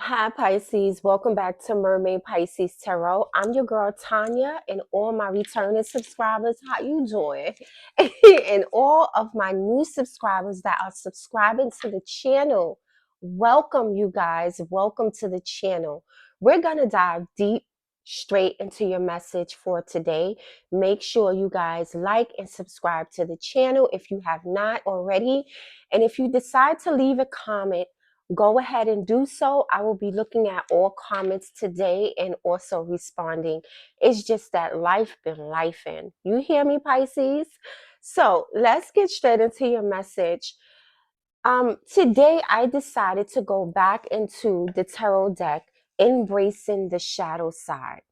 Hi Pisces, welcome back to Mermaid Pisces Tarot. I'm your girl Tanya, and all my returning subscribers, how you doing? And all of my new subscribers that are subscribing to the channel, welcome you guys. Welcome to the channel. We're gonna dive deep straight into your message for today. Make sure you guys like and subscribe to the channel if you have not already. And if you decide to leave a comment, go ahead and do so. I will be looking at all comments today and also responding. It's just that life been lifing. You hear me, Pisces? So let's get straight into your message. Today I decided to go back into the tarot deck, embracing the shadow side.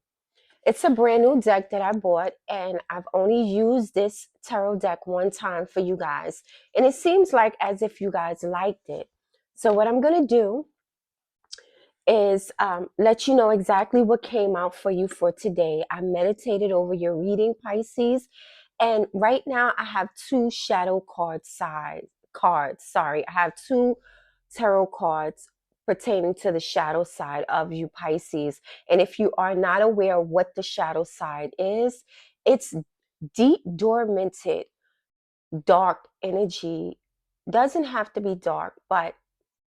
It's a brand new deck that I bought, and I've only used this tarot deck one time for you guys. And it seems like as if you guys liked it. So what I'm going to do is let you know exactly what came out for you for today. I meditated over your reading, Pisces, and right now I have two shadow cards. Sorry, I have two tarot cards pertaining to the shadow side of you, Pisces. And if you are not aware of what the shadow side is, it's deep, dormanted, dark energy. Doesn't have to be dark, but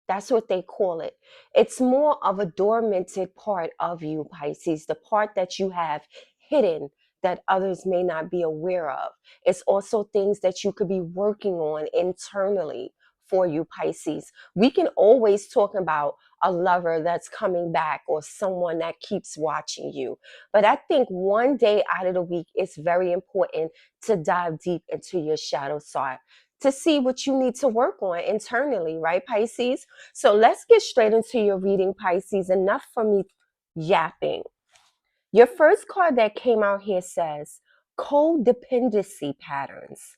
that's what they call it. It's more of a dormanted part of you, Pisces, the part that you have hidden that others may not be aware of. It's also things that you could be working on internally for you, Pisces. We can always talk about a lover that's coming back or someone that keeps watching you. But I think one day out of the week, it's very important to dive deep into your shadow side to see what you need to work on internally, right, Pisces? So let's get straight into your reading, Pisces. Enough for me yapping. Your first card that came out here says codependency patterns.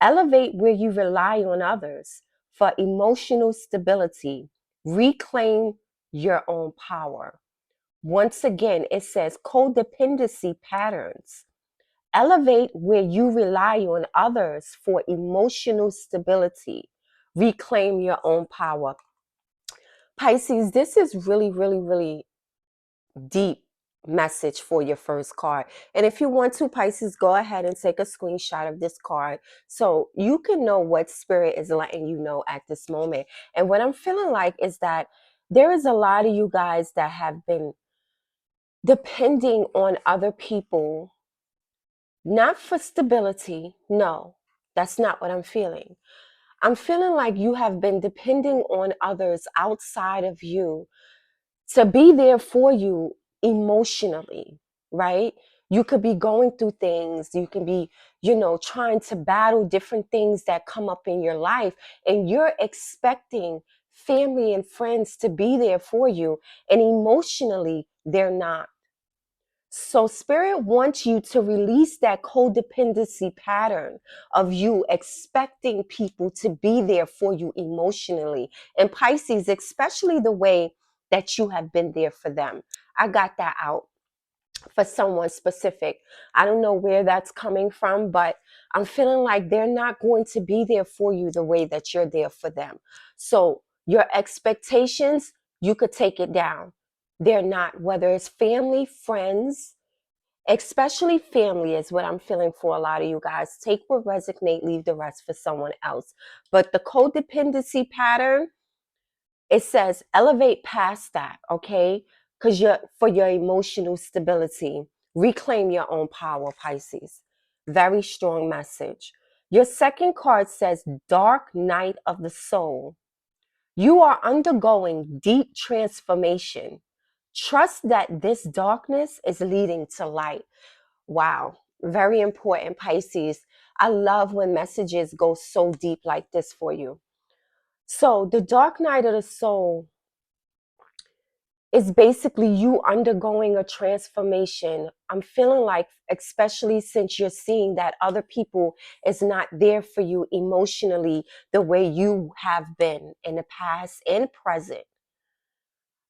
Elevate where you rely on others for emotional stability. Reclaim your own power. Once again, it says codependency patterns. Elevate where you rely on others for emotional stability. Reclaim your own power. Pisces, this is really, really, really deep message for your first card. And if you want to, Pisces, go ahead and take a screenshot of this card so you can know what spirit is letting you know at this moment. And what I'm feeling like is that there is a lot of you guys that have been depending on other people, not for stability. No, that's not what I'm feeling. I'm feeling like you have been depending on others outside of you to be there for you emotionally, right? You could be going through things. You can be, trying to battle different things that come up in your life, and you're expecting family and friends to be there for you, and emotionally, they're not. So, Spirit wants you to release that codependency pattern of you expecting people to be there for you emotionally. And Pisces, especially the way that you have been there for them. I got that out for someone specific. I don't know where that's coming from, but I'm feeling like they're not going to be there for you the way that you're there for them. So, your expectations, you could take it down. They're not, whether it's family, friends, especially family is what I'm feeling for a lot of you guys. Take what resonate, leave the rest for someone else. But the codependency pattern, it says elevate past that, okay? Because you're for your emotional stability. Reclaim your own power, Pisces. Very strong message. Your second card says dark night of the soul. You are undergoing deep transformation. Trust that this darkness is leading to light. Wow, very important, Pisces. I love when messages go so deep like this for you. So, the dark night of the soul is basically you undergoing a transformation. I'm feeling like, especially since you're seeing that other people is not there for you emotionally the way you have been in the past and present.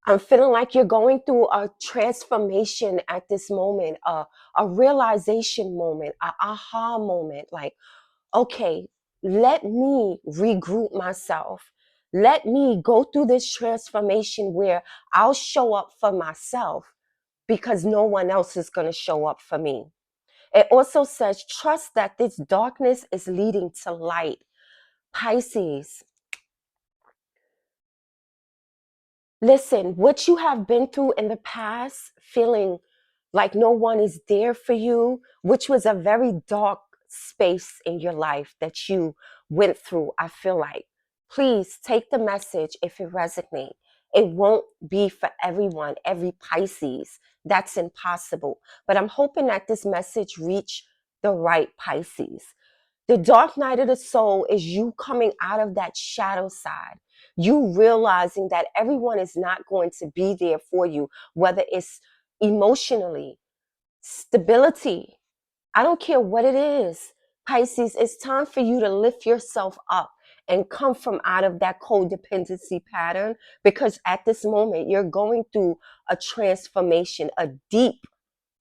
I'm feeling like you're going through a transformation at this moment, a realization moment, a aha moment. Like, okay, let me regroup myself. Let me go through this transformation where I'll show up for myself because no one else is going to show up for me. It also says, trust that this darkness is leading to light. Pisces, listen, what you have been through in the past, feeling like no one is there for you, which was a very dark space in your life that you went through, I feel like. Please take the message if it resonates. It won't be for everyone, every Pisces. That's impossible. But I'm hoping that this message reach the right Pisces. The dark night of the soul is you coming out of that shadow side. You realizing that everyone is not going to be there for you, whether it's emotionally, stability. I don't care what it is. Pisces, it's time for you to lift yourself up and come from out of that codependency pattern, because at this moment you're going through a transformation, a deep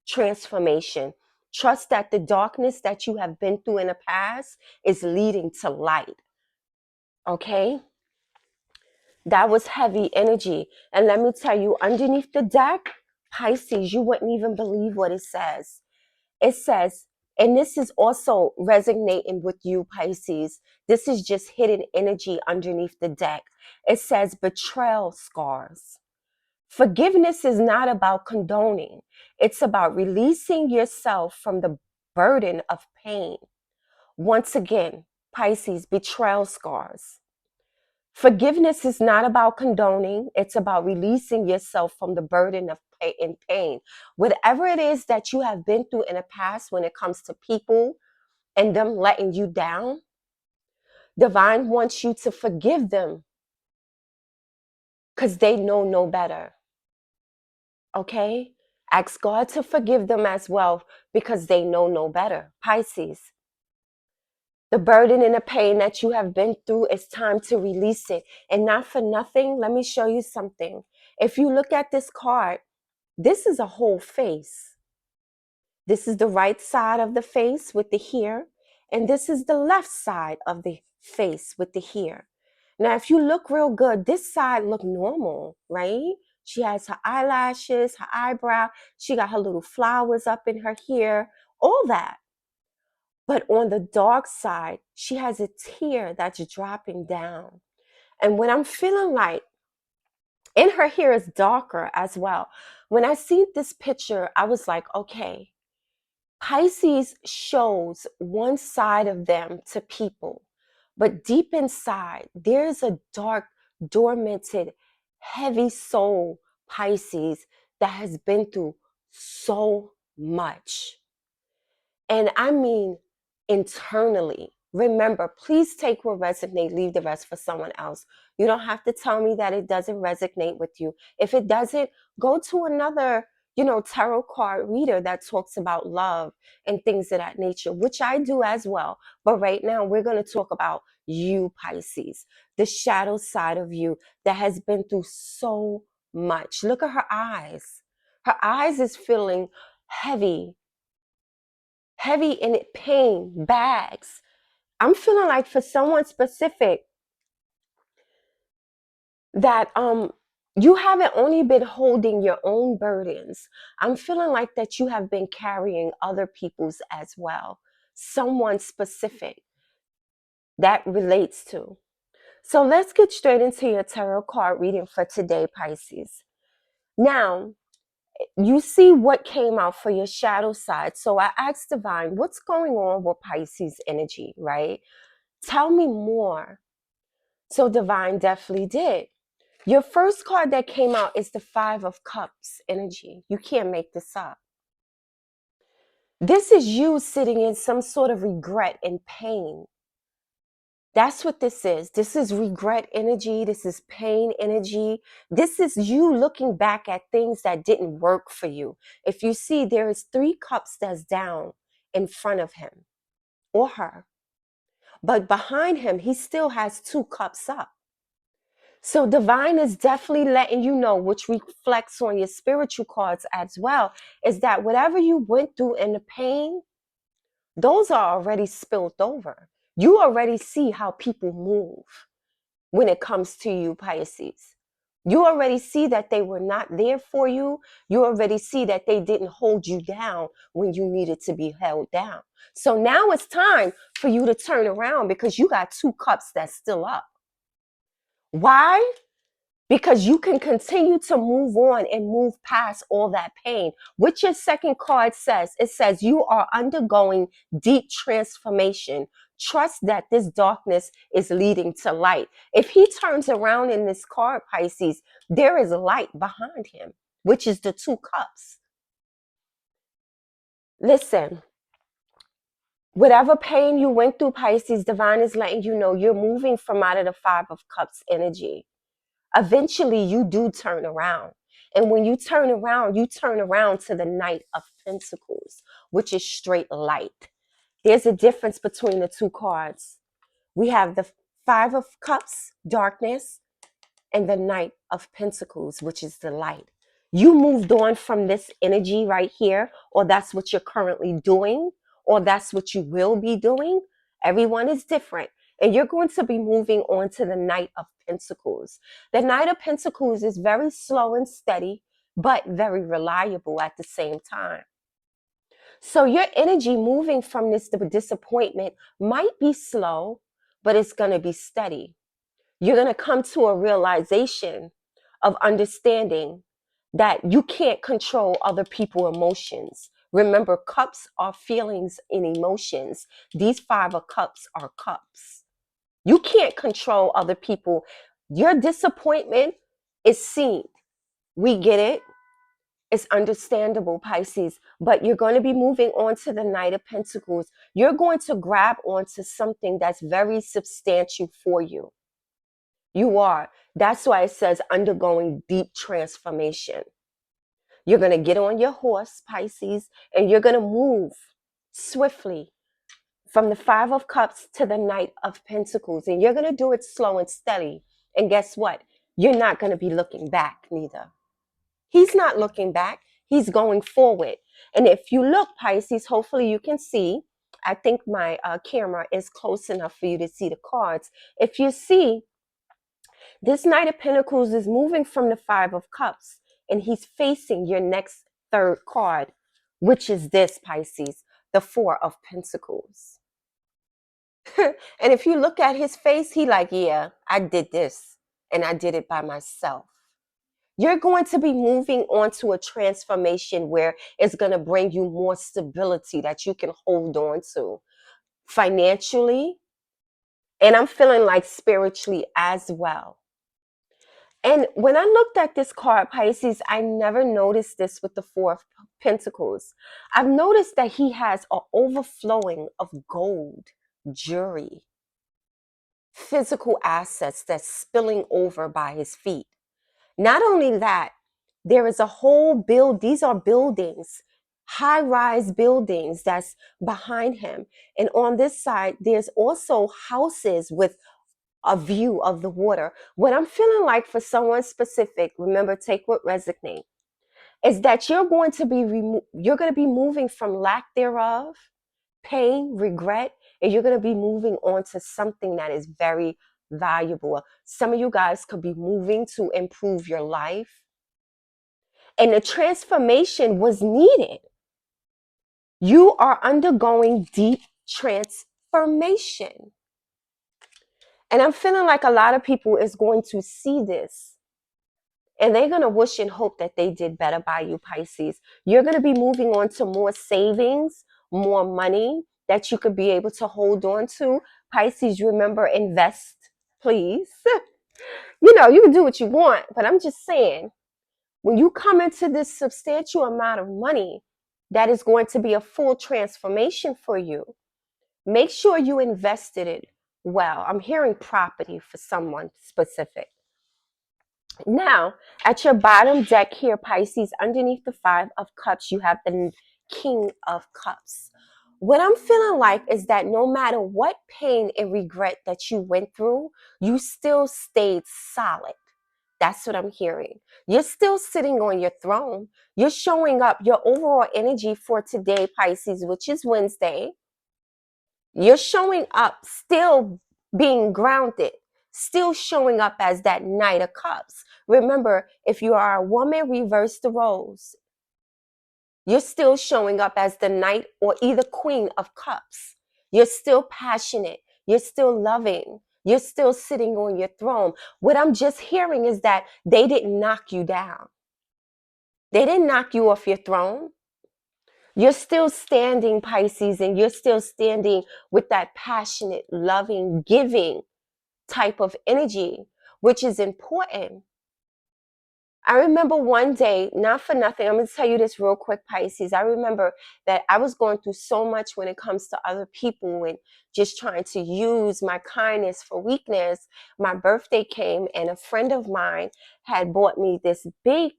transformation. Trust that the darkness that you have been through in the past is leading to light. Okay? That was heavy energy. And let me tell you, underneath the deck, Pisces, you wouldn't even believe what it says. It says, and this is also resonating with you, Pisces. This is just hidden energy underneath the deck. It says betrayal scars. Forgiveness is not about condoning. It's about releasing yourself from the burden of pain. Once again, Pisces, betrayal scars. Forgiveness is not about condoning. It's about releasing yourself from the burden of pain. Whatever it is that you have been through in the past when it comes to people and them letting you down, Divine wants you to forgive them because they know no better. Okay? Ask God to forgive them as well because they know no better. Pisces, the burden and the pain that you have been through, it's time to release it. And not for nothing, let me show you something. If you look at this card, this is a whole face. This is the right side of the face with the hair, and this is the left side of the face with the hair. Now, if you look real good, this side look normal, right? She has her eyelashes, her eyebrow. She got her little flowers up in her hair, all that. But on the dark side, she has a tear that's dropping down. And when I'm feeling like, and her hair is darker as well. When I see this picture, I was like, okay, Pisces shows one side of them to people, but deep inside, there's a dark, dormanted, heavy soul, Pisces, that has been through so much. And I mean internally. Remember, please take what resonates, leave the rest for someone else. You don't have to tell me that it doesn't resonate with you. If it doesn't, go to another, tarot card reader that talks about love and things of that nature, which I do as well. But right now, we're going to talk about you, Pisces, the shadow side of you that has been through so much. Look at her eyes. Her eyes is feeling heavy, heavy in it, pain, bags. I'm feeling like for someone specific that you haven't only been holding your own burdens. I'm feeling like that you have been carrying other people's as well. Someone specific that relates to. So let's get straight into your tarot card reading for today, Pisces. Now, you see what came out for your shadow side. So I asked Divine, what's going on with Pisces energy, right? Tell me more. So Divine definitely did. Your first card that came out is the Five of Cups energy. You can't make this up. This is you sitting in some sort of regret and pain. That's what this is. This is regret energy. This is pain energy. This is you looking back at things that didn't work for you. If you see, there is 3 cups that's down in front of him or her. But behind him, he still has 2 cups up. So divine is definitely letting you know, which reflects on your spiritual cards as well, is that whatever you went through in the pain, those are already spilled over. You already see how people move. when it comes to you, Pisces. You already see that they were not there for you. You already see that they didn't hold you down when you needed to be held down. So now it's time for you to turn around because you got 2 cups that's still up. Why? Because you can continue to move on and move past all that pain. What your second card says, it says you are undergoing deep transformation. Trust that this darkness is leading to light. If he turns around in this card, Pisces, there is light behind him, which is the 2 cups. Listen, whatever pain you went through, Pisces, divine is letting you know you're moving from out of the 5 of Cups energy. Eventually you do turn around. And when you turn around to the Knight of Pentacles, which is straight light. There's a difference between the 2 cards. We have the 5 of Cups, darkness, and the Knight of Pentacles, which is the light. You moved on from this energy right here, or that's what you're currently doing, or that's what you will be doing. Everyone is different. And you're going to be moving on to the Knight of Pentacles. The Knight of Pentacles is very slow and steady, but very reliable at the same time. So your energy moving from this disappointment might be slow, but it's going to be steady. You're going to come to a realization of understanding that you can't control other people's emotions. Remember, cups are feelings and emotions. These 5 of Cups are cups. You can't control other people. Your disappointment is seen. We get it. It's understandable, Pisces, but you're going to be moving on to the Knight of Pentacles. You're going to grab onto something that's very substantial for you. You are. That's why it says undergoing deep transformation. You're going to get on your horse, Pisces, and you're going to move swiftly from the 5 of Cups to the Knight of Pentacles. And you're going to do it slow and steady. And guess what? You're not going to be looking back neither. He's not looking back. He's going forward. And if you look, Pisces, hopefully you can see. I think my camera is close enough for you to see the cards. If you see, this Knight of Pentacles is moving from the 5 of Cups and he's facing your next third card, which is this, Pisces, the 4 of Pentacles. And if you look at his face, he like, yeah, I did this and I did it by myself. You're going to be moving on to a transformation where it's going to bring you more stability that you can hold on to financially. And I'm feeling like spiritually as well. And when I looked at this card, Pisces, I never noticed this with the 4 of Pentacles. I've noticed that he has an overflowing of gold, jewelry, physical assets that's spilling over by his feet. Not only that, there is a whole these are buildings, high-rise buildings that's behind him. And on this side, there's also houses with a view of the water. What I'm feeling like for someone specific, remember, take what resonate, is that you're going to be moving from lack thereof, pain, regret, and you're going to be moving on to something that is very valuable. Some of you guys could be moving to improve your life. And the transformation was needed. You are undergoing deep transformation. And I'm feeling like a lot of people is going to see this. And they're going to wish and hope that they did better by you, Pisces. You're going to be moving on to more savings, more money that you could be able to hold on to. Pisces, remember, invest, please. You know, you can do what you want, but I'm just saying, when you come into this substantial amount of money, that is going to be a full transformation for you. Make sure you invested it well. I'm hearing property for someone specific. Now, at your bottom deck here, Pisces, underneath the 5 of Cups, you have the King of Cups. What I'm feeling like is that no matter what pain and regret that you went through, you still stayed solid. That's what I'm hearing. You're still sitting on your throne. You're showing up. Your overall energy for today, Pisces, which is Wednesday, you're showing up still being grounded. still showing up as that Knight of Cups. Remember, if you are a woman, reverse the roles. You're still showing up as the Knight or either Queen of Cups. You're still passionate. You're still loving. You're still sitting on your throne. What I'm just hearing is that they didn't knock you down. They didn't knock you off your throne. You're still standing, Pisces, and you're still standing with that passionate, loving, giving type of energy, which is important. I remember one day, not for nothing, I'm going to tell you this real quick, Pisces. I remember that I was going through so much when it comes to other people and just trying to use my kindness for weakness. My birthday came and a friend of mine had bought me this big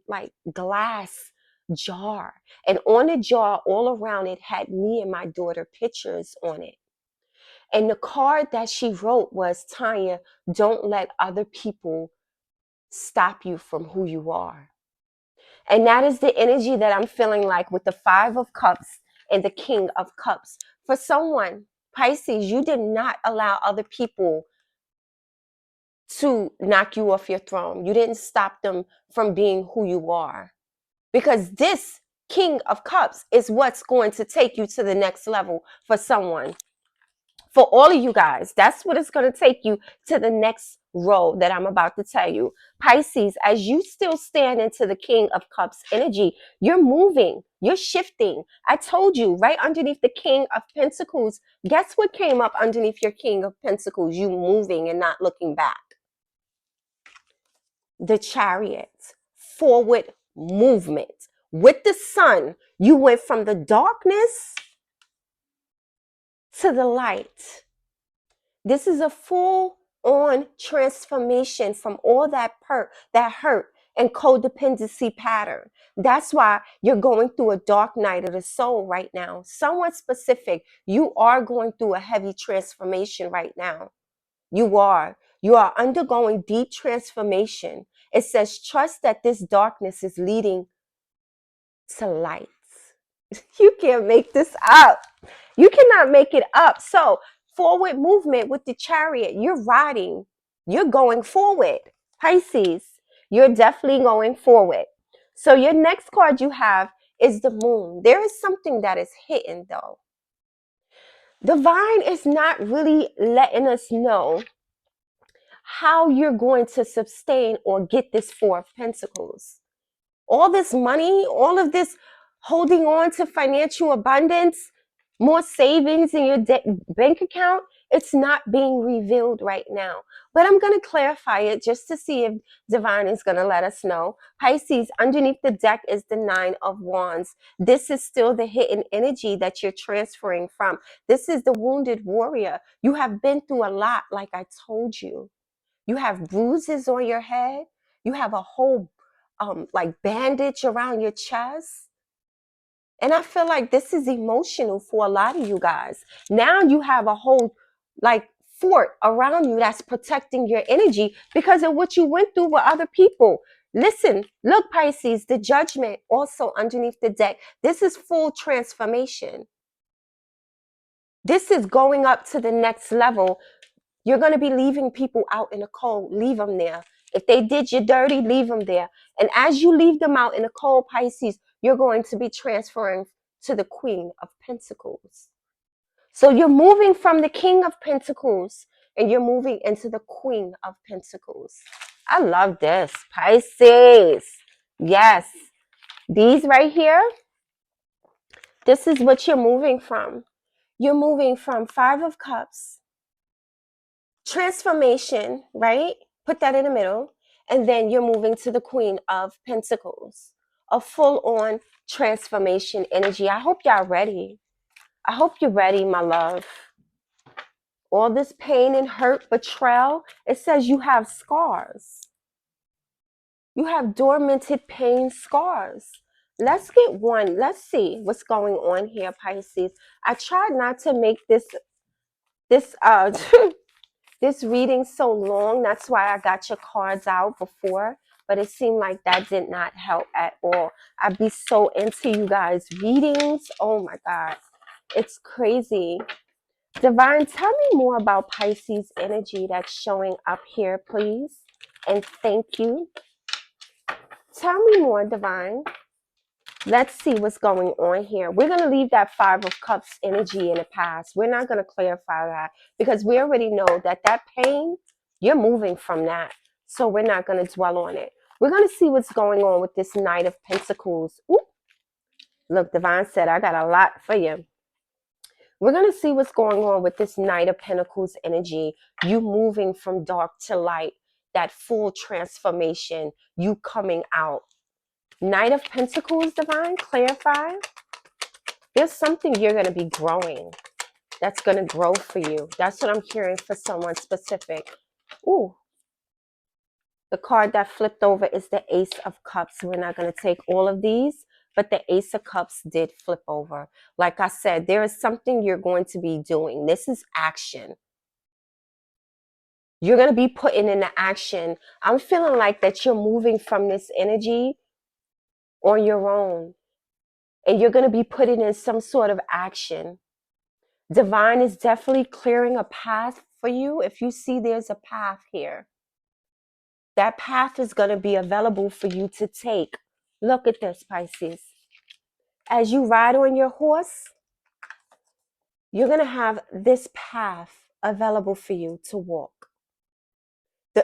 like glass jar. And on the jar, all around it, had me and my daughter pictures on it. And the card that she wrote was, Tanya, don't let other people stop you from who you are. And that is the energy that I'm feeling like with the Five of Cups and the King of Cups. For someone, Pisces, you did not allow other people to knock you off your throne. You didn't stop them from being who you are. Because this King of Cups is what's going to take you to the next level for someone. For all of you guys, that's what it's going to take you to the next row that I'm about to tell you. Pisces, as you still stand into the King of Cups energy, you're moving, you're shifting. I told you, right underneath the King of Pentacles, guess what came up underneath your King of Pentacles? You moving and not looking back. The Chariot, forward movement. With the sun, you went from the darkness to the light. This is a full-on transformation from all that hurt and codependency pattern. That's why you're going through a dark night of the soul right now. Somewhat specific, you are going through a heavy transformation right now. You are. You are undergoing deep transformation. It says, trust that this darkness is leading to light. You can't make this up. You cannot make it up. So, forward movement with the Chariot, you're riding, you're going forward. Pisces, you're definitely going forward. So, your next card you have is the Moon. There is something that is hidden though. Divine is not really letting us know how you're going to sustain or get this Four of Pentacles. All this money, all of this holding on to financial abundance, more savings in your bank account, it's not being revealed right now. But I'm going to clarify it just to see if Divine is going to let us know. Pisces, underneath the deck is the Nine of Wands. This is still the hidden energy that you're transferring from. This is the wounded warrior. You have been through a lot, like I told you. You have bruises on your head. You have a whole like bandage around your chest. And I feel like this is emotional for a lot of you guys. Now you have a whole like fort around you that's protecting your energy because of what you went through with other people. Listen, look, Pisces, the Judgment also underneath the deck. This is full transformation. This is going up to the next level. You're going to be leaving people out in the cold. Leave them there. If they did you dirty, leave them there. And as you leave them out in the cold, Pisces, you're going to be transferring to the Queen of Pentacles. So you're moving from the King of Pentacles and you're moving into the Queen of Pentacles. I love this, Pisces. Yes, these right here, this is what you're moving from. You're moving from Five of Cups, transformation, right? Put that in the middle. And then you're moving to the Queen of Pentacles, a full-on transformation energy. I hope y'all ready. I hope you're ready, my love. All this pain and hurt, betrayal, it says you have scars. You have dormanted pain scars. Let's get one. Let's see what's going on here, Pisces. I tried not to make this this reading so long. That's why I got your cards out before, but it seemed like that did not help at all. I'd be so into you guys' readings. Oh my God, it's crazy. Divine, tell me more about Pisces energy that's showing up here, please. And thank you. Tell me more, Divine. Let's see what's going on here. We're going to leave that Five of Cups energy in the past. We're not going to clarify that because we already know that that pain, you're moving from that. So we're not going to dwell on it. We're going to see what's going on with this Knight of Pentacles. Ooh, look, Divine said, I got a lot for you. We're going to see what's going on with this Knight of Pentacles energy. You moving from dark to light, that full transformation, you coming out. Knight of Pentacles, Divine, clarify. There's something you're going to be growing that's going to grow for you. That's what I'm hearing for someone specific. Ooh, the card that flipped over is the Ace of Cups. We're not going to take all of these, but the Ace of Cups did flip over. Like I said, there is something you're going to be doing. This is action. You're going to be putting into action. I'm feeling like that you're moving from this energy on your own, and you're going to be putting in some sort of action. Divine is definitely clearing a path for you. If you see there's a path here, that path is going to be available for you to take. Look at this, Pisces. As you ride on your horse, you're going to have this path available for you to walk.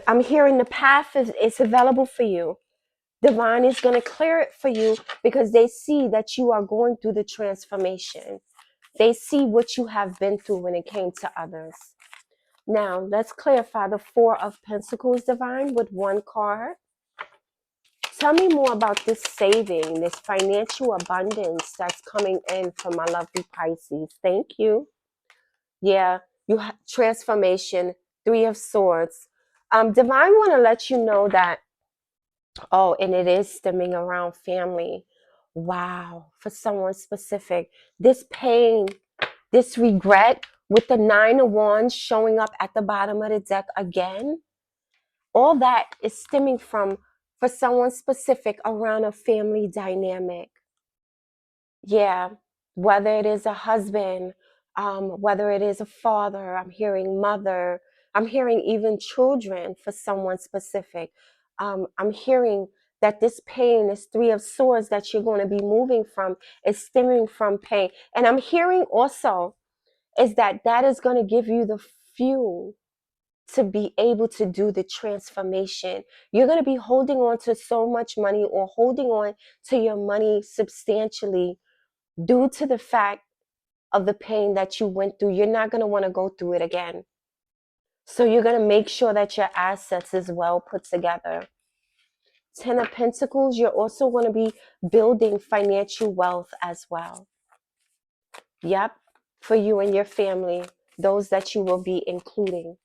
I'm hearing the path is available for you. Divine is going to clear it for you because they see that you are going through the transformation. They see what you have been through when it came to others. Now, let's clarify the Four of Pentacles, Divine, with one card. Tell me more about this saving, this financial abundance that's coming in from my lovely Pisces. Thank you. Yeah, you have transformation, Three of Swords. Divine want to let you know that, oh, and it is stemming around family. Wow, for someone specific. This pain, this regret with the Nine of Wands showing up at the bottom of the deck again. All that is stemming from, for someone specific, around a family dynamic. Yeah, whether it is a husband, whether it is a father, I'm hearing mother, I'm hearing even children for someone specific. I'm hearing that this pain, this Three of Swords that you're going to be moving from, is stemming from pain. And I'm hearing also is that that is going to give you the fuel to be able to do the transformation. You're going to be holding on to so much money or holding on to your money substantially due to the fact of the pain that you went through. You're not going to want to go through it again. So you're going to make sure that your assets is well put together. Ten of Pentacles, you're also going to be building financial wealth as well. Yep, for you and your family, those that you will be including.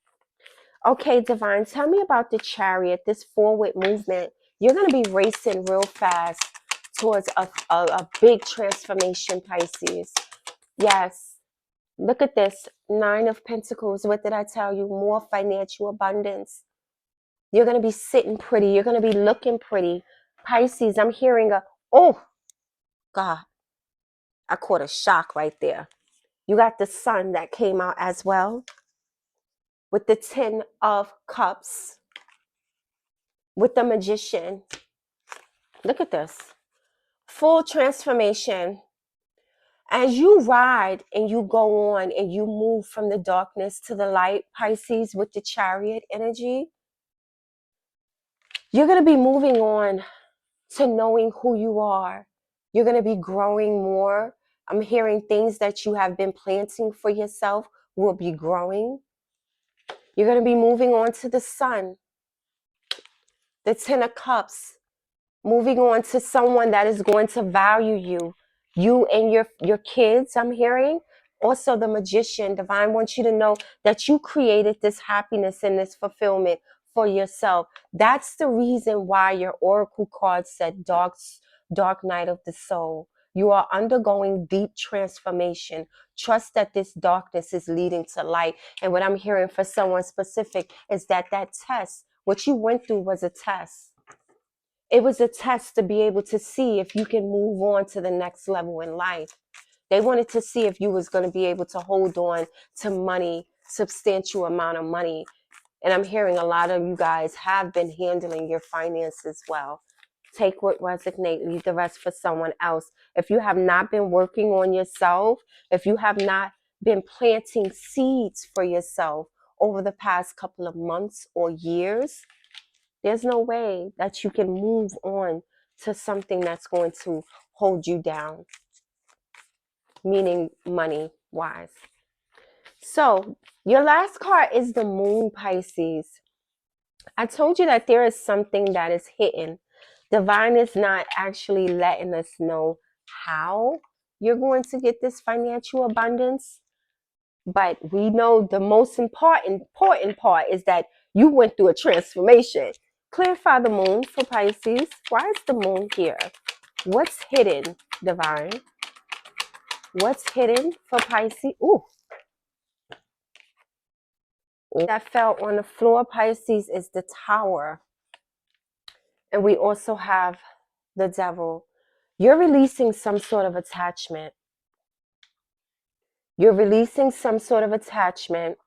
Okay, Divine, tell me about the Chariot, this forward movement. You're going to be racing real fast towards a big transformation, Pisces. Yes. Look at this. Nine of Pentacles. What did I tell you? More financial abundance. You're going to be sitting pretty. You're going to be looking pretty. Pisces, I'm hearing oh, God. I caught a shock right there. You got the Sun that came out as well with the Ten of Cups, with the Magician. Look at this. Full transformation. As you ride and you go on and you move from the darkness to the light, Pisces, with the Chariot energy, you're going to be moving on to knowing who you are. You're going to be growing more. I'm hearing things that you have been planting for yourself will be growing. You're going to be moving on to the Sun, the Ten of Cups, moving on to someone that is going to value you and your kids. I'm hearing also the Magician. Divine wants you to know that you created this happiness and this fulfillment for yourself. That's the reason why your oracle card said dark night of the soul. You are undergoing deep transformation. Trust that this darkness is leading to light. And what I'm hearing for someone specific is that test, what you went through, was a test. It was a test to be able to see if you can move on to the next level in life. They wanted to see if you was going to be able to hold on to money, substantial amount of money. And I'm hearing a lot of you guys have been handling your finances well. Take what resonate, leave the rest for someone else. If you have not been working on yourself, if you have not been planting seeds for yourself over the past couple of months or years, there's no way that you can move on to something that's going to hold you down, meaning money wise. So, your last card is the Moon, Pisces. I told you that there is something that is hidden. Divine is not actually letting us know how you're going to get this financial abundance, but we know the most important part is that you went through a transformation. Clarify the moon for Pisces. Why is the moon here? What's hidden, Divine? What's hidden for Pisces? Ooh, that fell on the floor, Pisces, is the Tower. And we also have the Devil. You're releasing some sort of attachment. You're releasing some sort of attachment.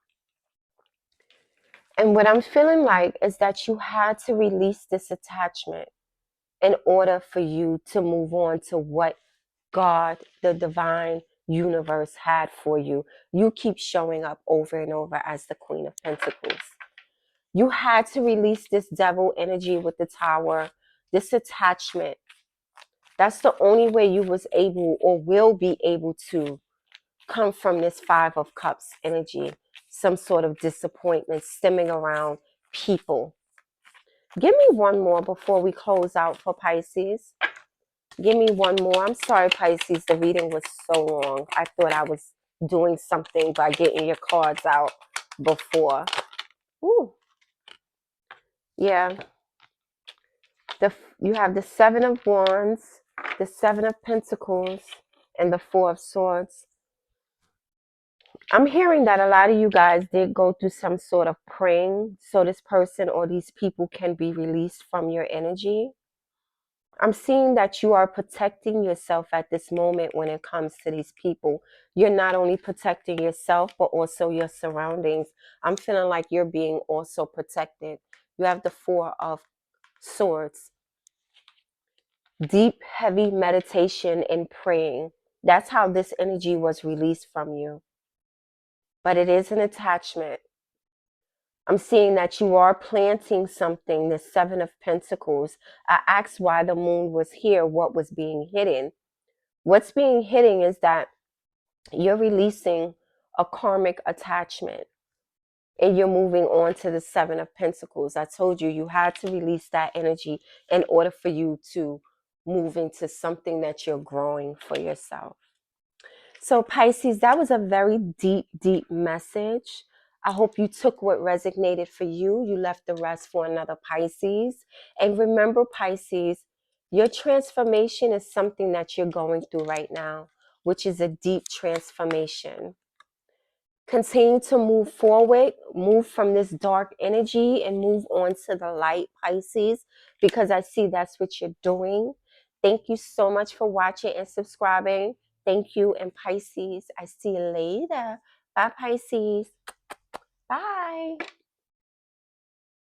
And what I'm feeling like is that you had to release this attachment in order for you to move on to what God, the divine universe, had for you. You keep showing up over and over as the Queen of Pentacles. You had to release this devil energy with the Tower, this attachment. That's the only way you was able or will be able to come from this Five of Cups energy. Some sort of disappointment stemming around people. Give me one more before we close out for Pisces. Give me one more. I'm sorry, Pisces. The reading was so long. I thought I was doing something by getting your cards out before. Ooh. Yeah. You have the Seven of Wands, the Seven of Pentacles, and the Four of Swords. I'm hearing that a lot of you guys did go through some sort of praying so this person or these people can be released from your energy. I'm seeing that you are protecting yourself at this moment when it comes to these people. You're not only protecting yourself, but also your surroundings. I'm feeling like you're being also protected. You have the Four of Swords. Deep, heavy meditation and praying. That's how this energy was released from you. But it is an attachment. I'm seeing that you are planting something, the Seven of Pentacles. I asked why the moon was here, what was being hidden. What's being hidden is that you're releasing a karmic attachment and you're moving on to the Seven of Pentacles. I told you, you had to release that energy in order for you to move into something that you're growing for yourself. So Pisces, that was a very deep, deep message. I hope you took what resonated for you. You left the rest for another Pisces. And remember, Pisces, your transformation is something that you're going through right now, which is a deep transformation. Continue to move forward, move from this dark energy and move on to the light, Pisces, because I see that's what you're doing. Thank you so much for watching and subscribing. Thank you, and Pisces, I see you later. Bye, Pisces. Bye.